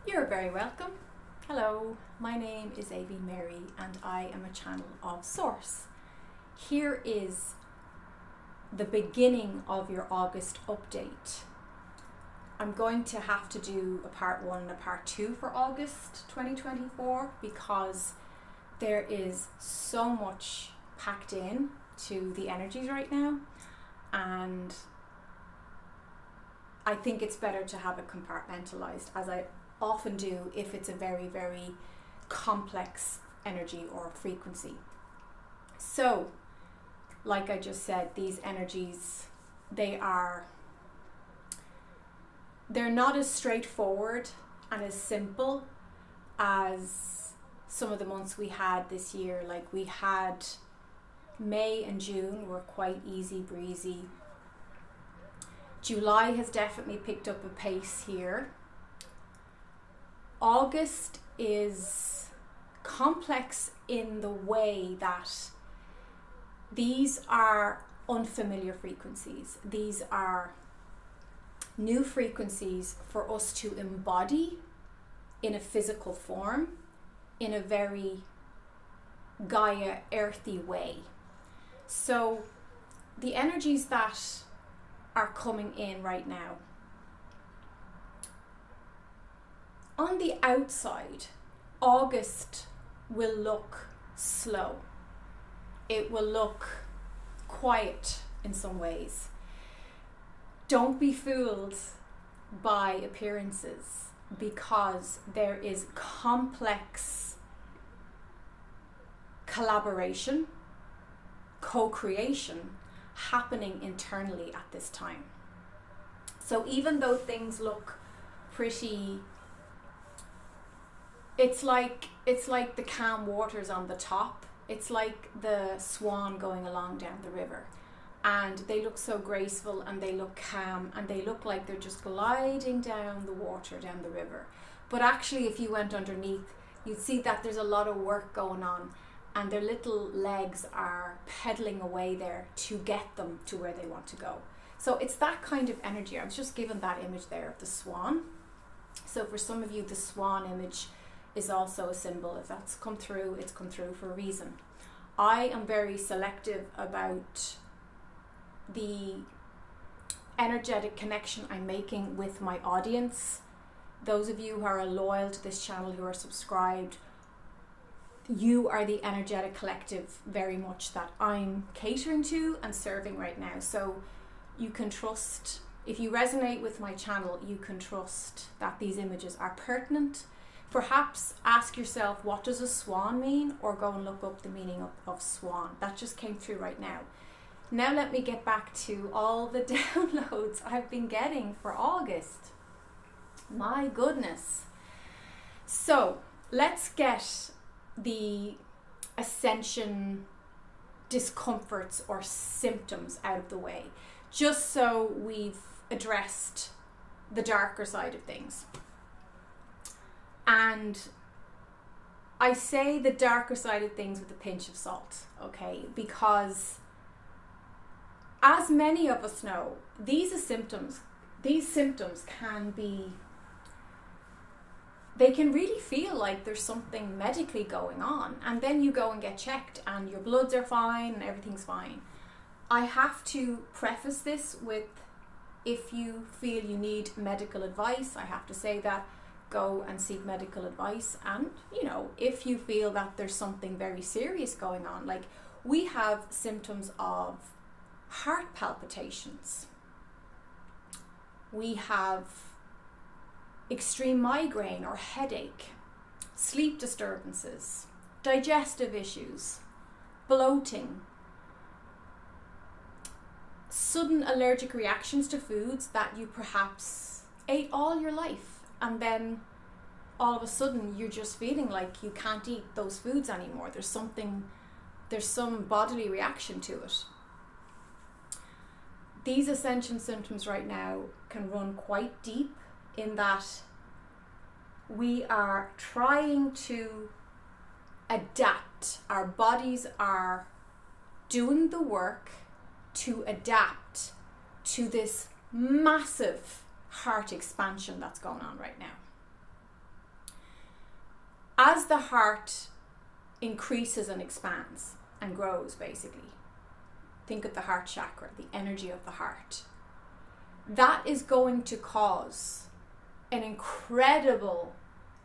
You're very welcome. Hello, my name is Aoibheann and I am a channel of Source. Here is the beginning of your August update. I'm going to have to do a part 1 and a part 2 for August 2024 because there is so much packed in to the energies right now, and I think it's better to have it compartmentalized, as I often do if it's a very, very complex energy or frequency. So, like I just said, these energies, they're not as straightforward and as simple as some of the months we had this year. Like we had May and June were quite easy breezy. July has definitely picked up a pace here. August is complex in the way that these are unfamiliar frequencies. These are new frequencies for us to embody in a physical form, in a very Gaia earthy way. So the energies that are coming in right now, on the outside, August will look slow. It will look quiet in some ways. Don't be fooled by appearances, because there is complex collaboration, co-creation happening internally at this time. So even though things look pretty, it's like the calm waters on the top. It's like the swan going along down the river, and they look so graceful and they look calm and they look like they're just gliding down the water, down the river. But actually, if you went underneath, you'd see that there's a lot of work going on, and their little legs are pedaling away there to get them to where they want to go. So it's that kind of energy. I was just given that image there of the swan. So for some of you, the swan image is also a symbol. If that's come through, it's come through for a reason. I am very selective about the energetic connection I'm making with my audience. Those of you who are loyal to this channel, who are subscribed, you are the energetic collective very much that I'm catering to and serving right now. So you can trust, if you resonate with my channel, you can trust that these images are pertinent. Perhaps ask yourself, what does a swan mean? Or go and look up the meaning of swan. That just came through right now. Now let me get back to all the downloads I've been getting for August. My goodness. So let's get the Ascension discomforts or symptoms out of the way, just so we've addressed the darker side of things. And I say the darker side of things with a pinch of salt, okay? Because as many of us know, these symptoms can be, they can really feel like there's something medically going on, and then you go and get checked and your bloods are fine and everything's fine. I have to preface this with, if you feel you need medical advice, I have to say that go and seek medical advice. And if you feel that there's something very serious going on, like we have symptoms of heart palpitations, we have extreme migraine or headache, sleep disturbances, digestive issues, bloating, sudden allergic reactions to foods that you perhaps ate all your life, and then all of a sudden you're just feeling like you can't eat those foods anymore. There's some bodily reaction to it. These Ascension symptoms right now can run quite deep, in that we are trying to adapt. Our bodies are doing the work to adapt to this massive heart expansion that's going on right now. the heart increases and expands and grows, basically, think of the heart chakra, the energy of the heart, that is going to cause an incredible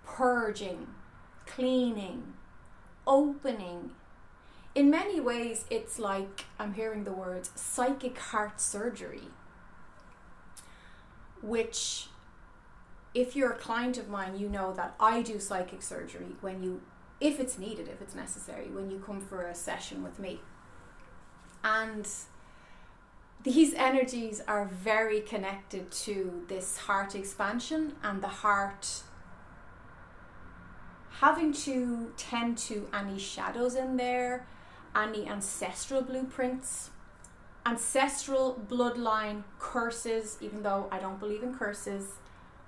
purging, cleaning, opening. In many ways, it's like, I'm hearing the words psychic heart surgery, which, if you're a client of mine, you know that I do psychic surgery if it's needed, if it's necessary, when you come for a session with me. And these energies are very connected to this heart expansion and the heart having to tend to any shadows in there, any ancestral blueprints, ancestral bloodline curses, even though I don't believe in curses.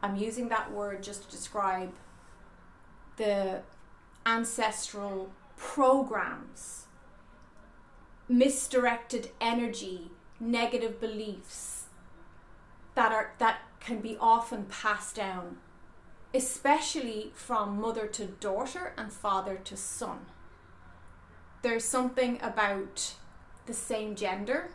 I'm using that word just to describe the ancestral programs, misdirected energy, negative beliefs that can be often passed down, especially from mother to daughter and father to son. There's something about the same gender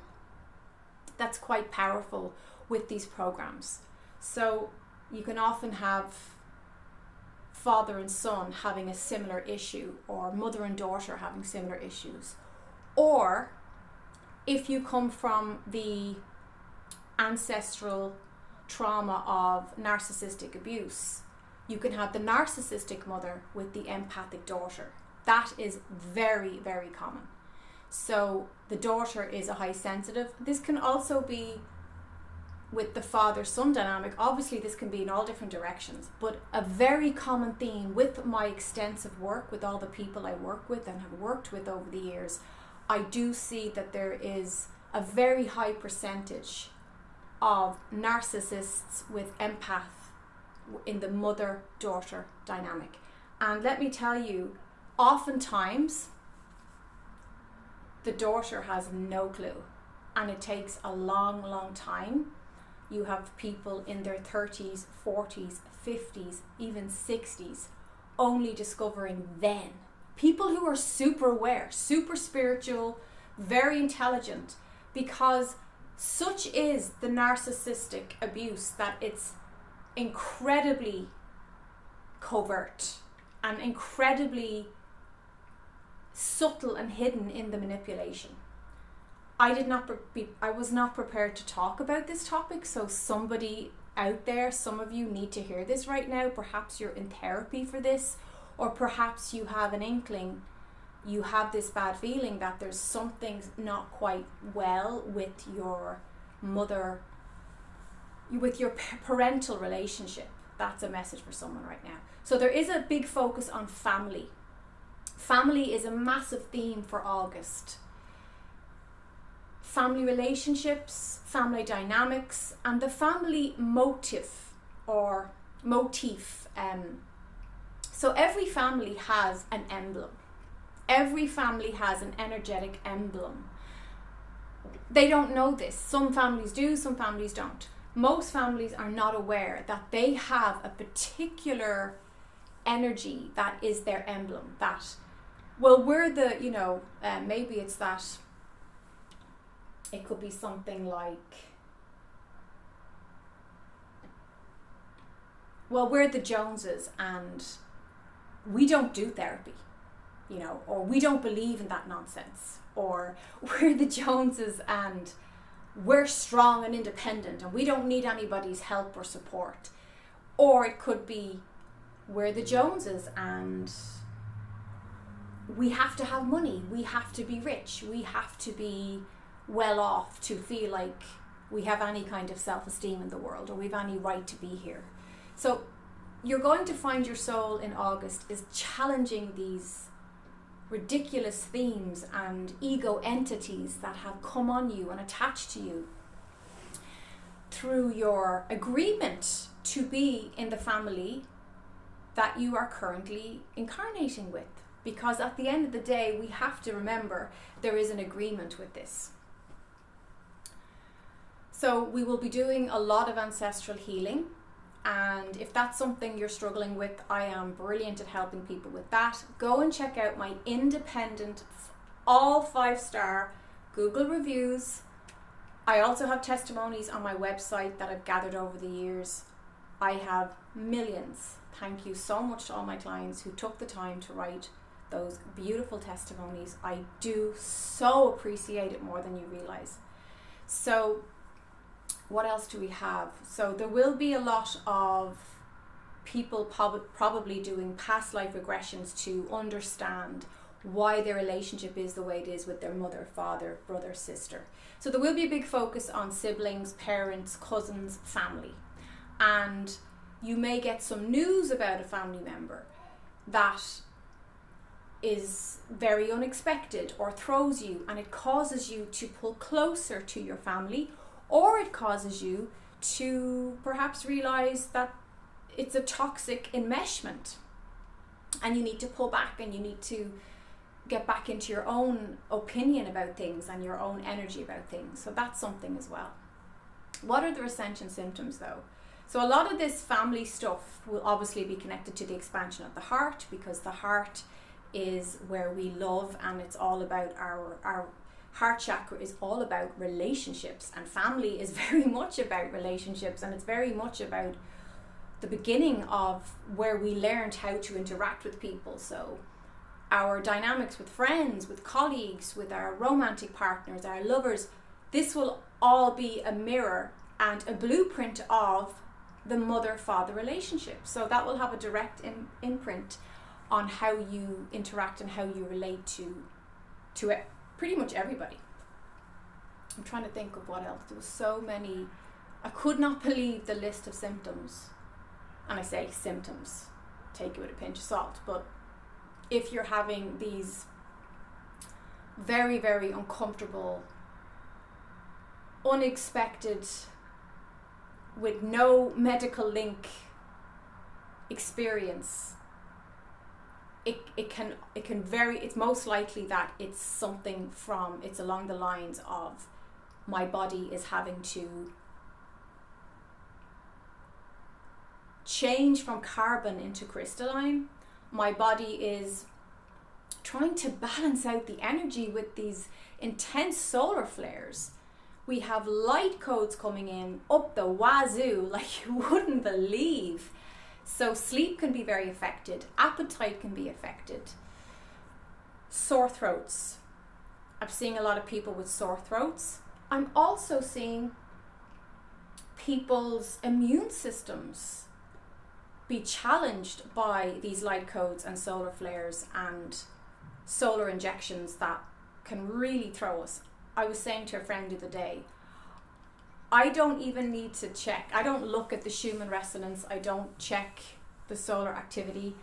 that's quite powerful with these programs. So you can often have father and son having a similar issue, or mother and daughter having similar issues. Or if you come from the ancestral trauma of narcissistic abuse, you can have the narcissistic mother with the empathic daughter. That is very, very common. So the daughter is a high sensitive. This can also be with the father-son dynamic. Obviously, this can be in all different directions, but a very common theme with my extensive work with all the people I work with and have worked with over the years, I do see that there is a very high percentage of narcissists with empath in the mother-daughter dynamic. And let me tell you, oftentimes the daughter has no clue, and it takes a long, long time. You have people in their 30s, 40s, 50s, even 60s only discovering then. People who are super aware, super spiritual, very intelligent, because such is the narcissistic abuse that it's incredibly covert and incredibly subtle and hidden in the manipulation. I was not prepared to talk about this topic, so somebody out there, some of you need to hear this right now. Perhaps you're in therapy for this, or perhaps you have an inkling, you have this bad feeling that there's something not quite well with your mother, with your parental relationship. That's a message for someone right now. So there is a big focus on family. Family is a massive theme for August. Family relationships, family dynamics, and the family motif or motif. So every family has an emblem. Every family has an energetic emblem. They don't know this. Some families do, some families don't. Most families are not aware that they have a particular energy that is their emblem. That, well, we're the, maybe it's that. It could be something like, well, we're the Joneses and we don't do therapy, or we don't believe in that nonsense. Or we're the Joneses and we're strong and independent and we don't need anybody's help or support. Or it could be, we're the Joneses and we have to have money, we have to be rich, we have to be well off to feel like we have any kind of self-esteem in the world, or we've any right to be here. So you're going to find your soul in August is challenging these ridiculous themes and ego entities that have come on you and attached to you through your agreement to be in the family that you are currently incarnating with. Because at the end of the day, we have to remember there is an agreement with this. So we will be doing a lot of ancestral healing. And if that's something you're struggling with, I am brilliant at helping people with that. Go and check out my independent, all 5-star Google reviews. I also have testimonies on my website that I've gathered over the years. I have millions. Thank you so much to all my clients who took the time to write those beautiful testimonies. I do so appreciate it more than you realize. So what else do we have? So there will be a lot of people probably doing past life regressions to understand why their relationship is the way it is with their mother, father, brother, sister. So there will be a big focus on siblings, parents, cousins, family. And you may get some news about a family member that is very unexpected or throws you, and it causes you to pull closer to your family, or it causes you to perhaps realize that it's a toxic enmeshment and you need to pull back and you need to get back into your own opinion about things and your own energy about things. So that's something as well. What are the Ascension symptoms though? So a lot of this family stuff will obviously be connected to the expansion of the heart, because the heart is where we love, and it's all about our heart chakra is all about relationships, and family is very much about relationships, and it's very much about the beginning of where we learned how to interact with people. So our dynamics with friends, with colleagues, with our romantic partners, our lovers, this will all be a mirror and a blueprint of the mother-father relationship. So that will have a direct imprint on how you interact and how you relate to it, pretty much everybody. I'm trying to think of what else. There was so many. I could not believe the list of symptoms. And I say symptoms, take it with a pinch of salt. But if you're having these very, very uncomfortable, unexpected, with no medical link experience, it's most likely that it's along the lines of my body is having to change from carbon into crystalline. My body is trying to balance out the energy with these intense solar flares. We have light codes coming in up the wazoo like you wouldn't believe. So sleep can be very affected. Appetite can be affected. Sore throats. I'm seeing a lot of people with sore throats. I'm also seeing people's immune systems be challenged by these light codes and solar flares and solar injections that can really throw us. I was saying to a friend the other day, I don't even need to check. I don't look at the Schumann resonance. I don't check the solar activity.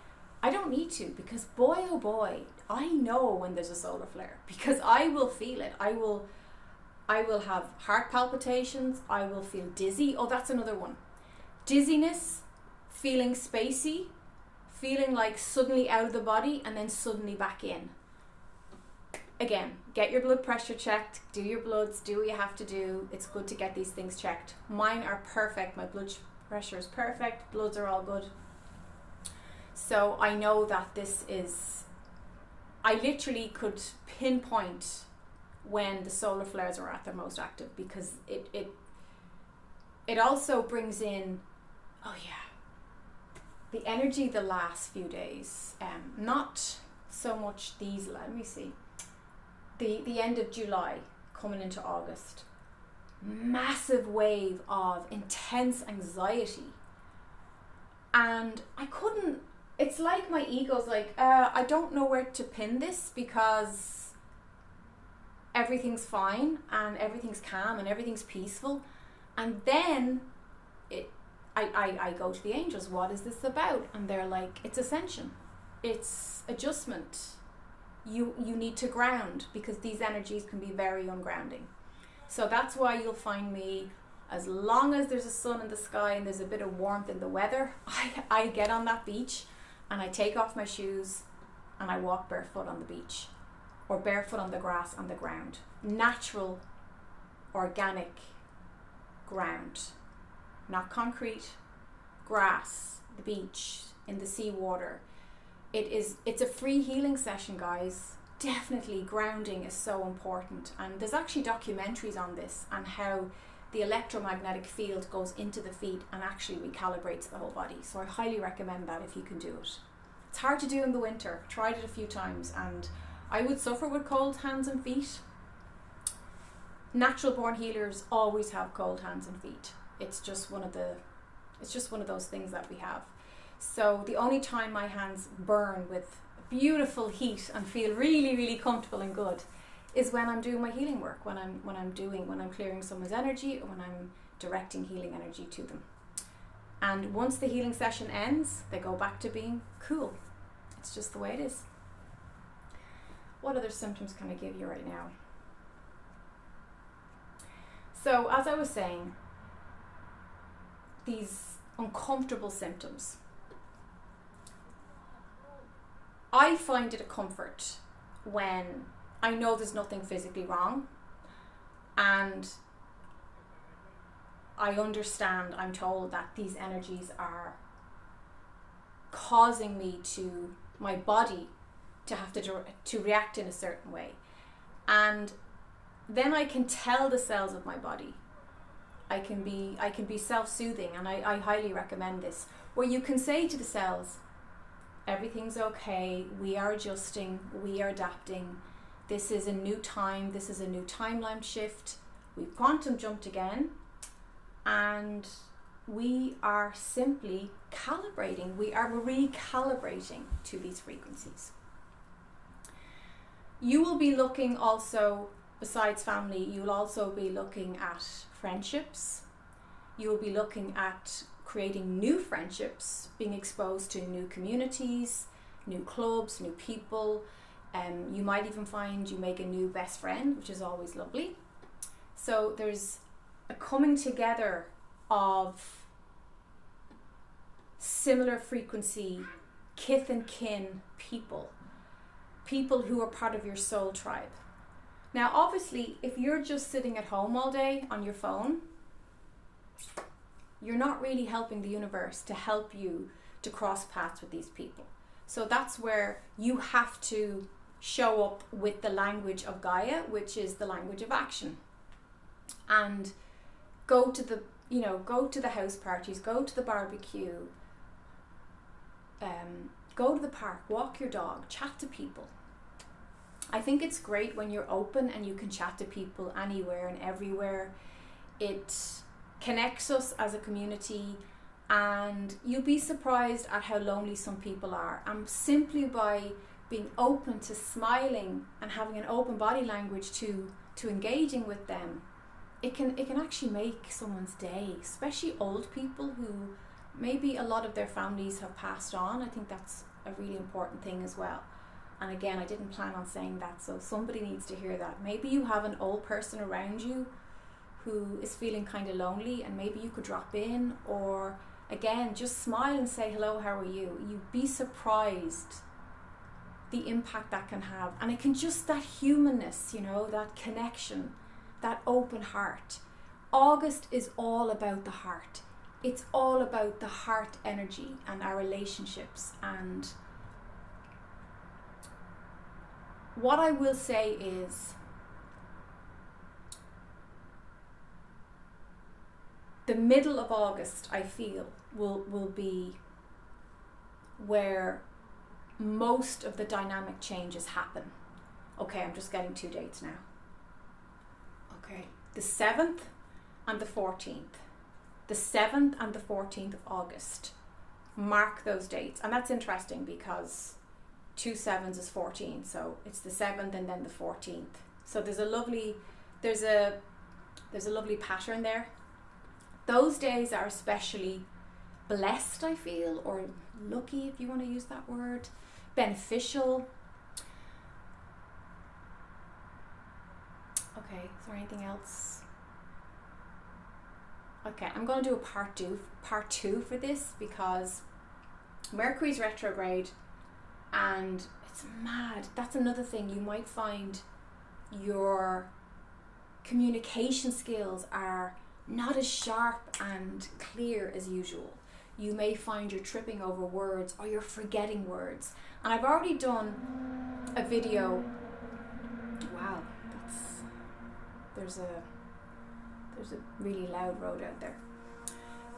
I don't need to, because boy, oh boy, I know when there's a solar flare, because I will feel it. I will have heart palpitations. I will feel dizzy. Oh, that's another one. Dizziness, feeling spacey, feeling like suddenly out of the body and then suddenly back in. Again, get your blood pressure checked, do your bloods, do what you have to do. It's good to get these things checked. Mine are perfect. My blood pressure is perfect. Bloods are all good. So I know that I literally could pinpoint when the solar flares are at their most active, because it also brings in, the energy the last few days. Not so much these, let me see. The end of July coming into August, massive wave of intense anxiety, and it's like my ego's like, I don't know where to pin this, because everything's fine and everything's calm and everything's peaceful, and then I go to the angels, what is this about? And they're like, it's ascension, it's adjustment. You need to ground, because these energies can be very ungrounding. So that's why you'll find me, as long as there's a sun in the sky and there's a bit of warmth in the weather, I get on that beach and I take off my shoes and I walk barefoot on the beach, or barefoot on the grass on the ground. Natural, organic ground. Not concrete, grass, the beach, in the seawater. It's a free healing session, guys. Definitely grounding is so important, and there's actually documentaries on this and how the electromagnetic field goes into the feet and actually recalibrates the whole body. So I highly recommend that if you can do it. It's hard to do in the winter. Tried it a few times and I would suffer with cold hands and feet. Natural born healers always have cold hands and feet. It's just one of those things that we have. So the only time my hands burn with beautiful heat and feel really, really comfortable and good is when I'm doing my healing work, when I'm clearing someone's energy, or when I'm directing healing energy to them. And once the healing session ends, they go back to being cool. It's just the way it is. What other symptoms can I give you right now? So, as I was saying, these uncomfortable symptoms, I find it a comfort when I know there's nothing physically wrong and I understand, I'm told that these energies are causing my body to have to react in a certain way. And then I can tell the cells of my body. I can be self-soothing, and I highly recommend this, where you can say to the cells, everything's okay, we are adjusting, we are adapting, this is a new time, this is a new timeline shift, we've quantum jumped again, and we are simply calibrating, we are recalibrating to these frequencies. You will be looking also, besides family, you will also be looking at friendships. You will be looking at creating new friendships, being exposed to new communities, new clubs, new people. You might even find you make a new best friend, which is always lovely. So there's a coming together of similar frequency, kith and kin people who are part of your soul tribe. Now, obviously, if you're just sitting at home all day on your phone, you're not really helping the universe to help you to cross paths with these people. So that's where you have to show up with the language of Gaia, which is the language of action. And go to the house parties, go to the barbecue, go to the park, walk your dog, chat to people. I think it's great when you're open and you can chat to people anywhere and everywhere. It connects us as a community, and you'll be surprised at how lonely some people are. And simply by being open to smiling and having an open body language to engaging with them, it can actually make someone's day, especially old people who maybe a lot of their families have passed on. I think that's a really important thing as well. And again, I didn't plan on saying that, so somebody needs to hear that. Maybe you have an old person around you who is feeling kind of lonely, and maybe you could drop in, or again, just smile and say, hello, how are you? You'd be surprised the impact that can have. And it can just, that humanness, that connection, that open heart. August is all about the heart. It's all about the heart energy and our relationships. And what I will say is, the middle of August, I feel, will be where most of the dynamic changes happen. Okay, I'm just getting 2 dates now. Okay, the 7th and the 14th. The 7th and the 14th of August. Mark those dates. And that's interesting because 2 7s is 14, so it's the 7th and then the 14th. So there's a lovely pattern there. Those days are especially blessed, I feel, or lucky if you want to use that word, beneficial. Okay, is there anything else? Okay, I'm going to do a part two for this, because Mercury's retrograde, and it's mad. That's another thing. You might find your communication skills are not as sharp and clear as usual. you may find you're tripping over words or you're forgetting words. And I've already done a video. Wow, there's a really loud road out there.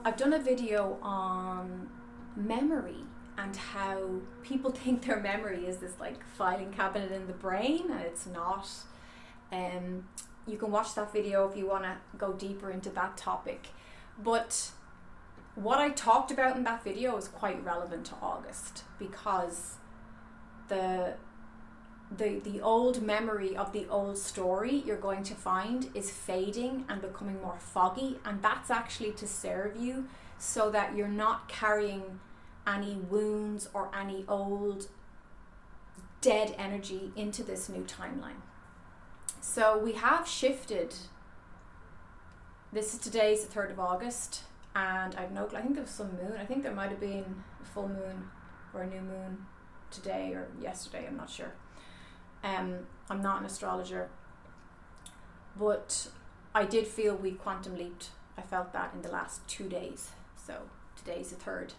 I've done a video on memory and how people think their memory is this like filing cabinet in the brain, and it's not. You can watch that video if you want to go deeper into that topic. But what I talked about in that video is quite relevant to August, because the old memory of the old story you're going to find is fading and becoming more foggy, and that's actually to serve you so that you're not carrying any wounds or any old dead energy into this new timeline. So we have shifted. Today's the 3rd of August, and I think there was some moon. I think there might have been a full moon or a new moon today or yesterday, I'm not sure. I'm not an astrologer, but I did feel we quantum leaped. I felt that in the last 2 days. So today's the 3rd.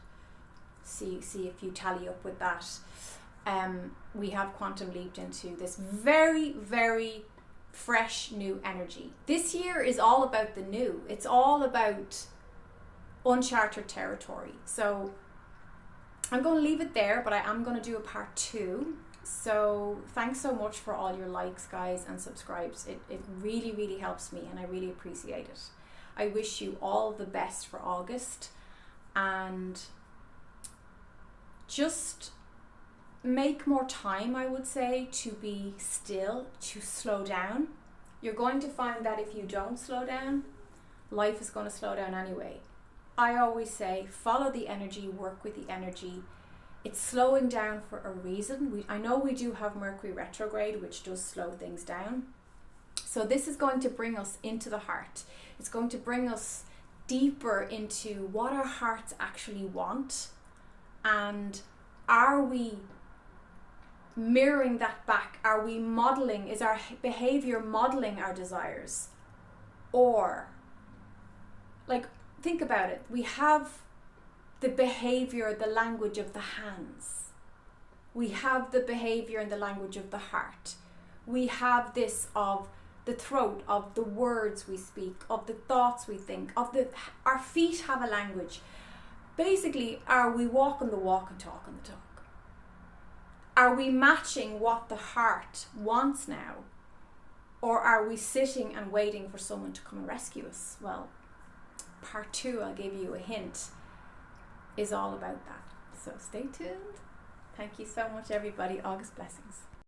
See if you tally up with that. We have quantum leaped into this very, very fresh new energy. This year is all about the new. It's all about uncharted territory. So I'm going to leave it there, but I am going to do a part 2. So thanks so much for all your likes, guys, and subscribes. It really, really helps me, and I really appreciate it. I wish you all the best for August, and just make more time, I would say, to be still, to slow down. You're going to find that if you don't slow down, life is going to slow down anyway. I always say, follow the energy, work with the energy. It's slowing down for a reason. I know we do have Mercury retrograde, which does slow things down. So this is going to bring us into the heart. It's going to bring us deeper into what our hearts actually want. And are we mirroring that back? Are we modeling? Is our behavior modeling our desires? Or, like, think about it. We have the behavior, the language of the hands. We have the behavior and the language of the heart. We have this of the throat, of the words we speak, of the thoughts we think, our feet have a language. Basically, are we walking the walk and talking the talk? Are we matching what the heart wants now? Or are we sitting and waiting for someone to come and rescue us? Well, part 2, I'll give you a hint, is all about that. So stay tuned. Thank you so much, everybody. August blessings.